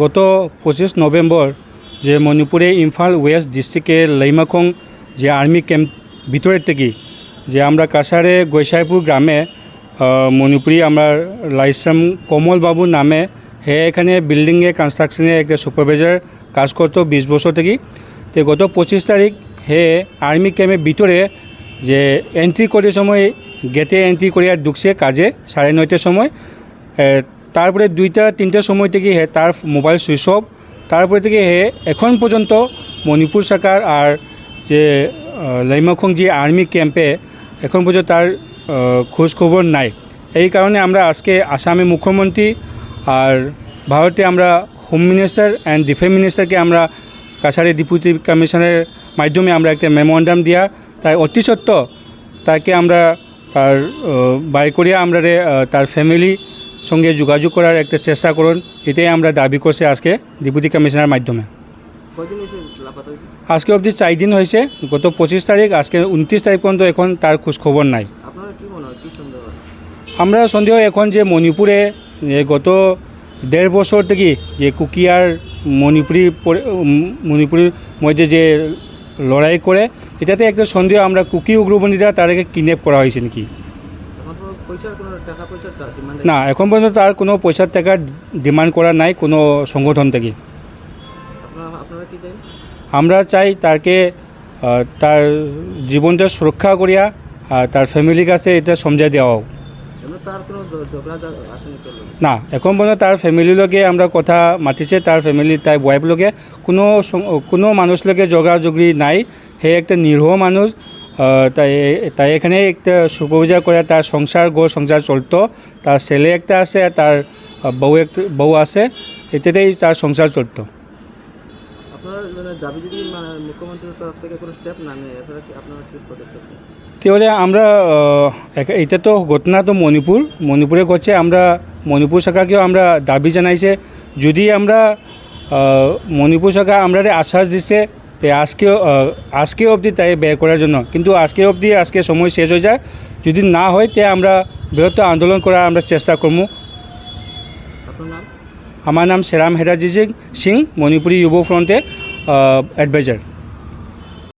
গত 25 নভেম্বর যে মণিপুরে ইম্ফল ওয়েস্ট ডিস্ট্রিক্টের লাইমাখং যে আর্মি ক্যাম্প ভিতরের থেকে যে আমরা কাছাড়ে গৈসাইপুর গ্রামে মণিপুরি আমরা লাইসাম কমল বাবু নামে হে এখানে বিল্ডিংয়ে কনস্ট্রাকশনে একটা সুপারভাইজার কাজ করতো 20 বছর থেকে। তো গত 25 তারিখ হে আর্মি ক্যাম্পের ভিতরে যে এন্ট্রি করার সময় গেটে এন্ট্রি করিয়া ঢুকছে কাজে 9:30টার সময়। তারপরে 2টা-3টার সময় থেকে হে তার মোবাইল সুইচ অফ। তারপরে থেকে হে এখন পর্যন্ত মণিপুর সরকার আর যে লাইমাখং যে আর্মি ক্যাম্পে এখন পর্যন্ত তার খোঁজ খবর নাই। এই কারণে আমরা আজকে আসামের মুখ্যমন্ত্রী আর ভারতে আমরা হোম মিনিস্টার অ্যান্ড ডিফেন্স মিনিস্টারকে আমরা কাছাড়ে ডেপুটি কমিশনের মাধ্যমে আমরা একটা মেমোরান্ডাম দিয়া তাই অতি সত্য তাকে আমরা তার বাই করিয়া আমরা তার ফ্যামিলি সঙ্গে যোগাযোগ করার একটা চেষ্টা করুন, এটাই আমরা দাবি করছি আজকে ডেপুটি কমিশনার মাধ্যমে। আজকে অবধি 4 দিন হয়েছে, গত 25 তারিখ, আজকে 29 তারিখ পর্যন্ত এখন তার খোঁজ খবর নাই। আমরা সন্দেহ এখন যে মণিপুরে গত 1.5 বছর থেকে যে কুকিয়ার মণিপুরের মধ্যে যে লড়াই করে এটাতে একটা সন্দেহ আমরা কুকি উগ্রপন্থীরা তাদেরকে কিডন্যাপ করা হয়েছে নাকি। না, এখন পর্যন্ত তার কোনো পয়সার টাকা ডিমান্ড করা নাই কোনো সংগঠন থেকে। আমরা চাই তাকে তার জীবনটা সুরক্ষা করিয়া আর তার ফ্যামিলির কাছে এটা সমঝাই দেওয়া হোক। না, এখন পর্যন্ত তার ফ্যামিলির লগে আমরা কথা মাতিছে, তার ফ্যামিলি তার ওয়াইফ লগে কোনো মানুষ লগে যোগাযোগী নাই। হে একটা নিরীহ মানুষ, তাই এখানে একটা সুপারভাইজার করে তার সংসার চলতো। তার ছেলে একটা আছে, তার বউ আছে, এটাতেই তার সংসার চলতো। তাহলে আমরা এটা তো ঘটনা তো মণিপুরে ঘটছে, আমরা মণিপুর সরকারকেও আমরা দাবি জানাইছে যদি আমরা মণিপুর সরকার আমরা আশ্বাস দিচ্ছে আজকে অবধি তাই ব্যয় করার জন্য, কিন্তু আজকে সময় শেষ হয়ে যায়। যদি না হয় তে আমরা বৃহত্তর আন্দোলন করার আমরা চেষ্টা করব। আমার নাম শ্রীরাম হেরাজি সিং, মণিপুরি যুব ফ্রন্টে অ্যাডভাইজার।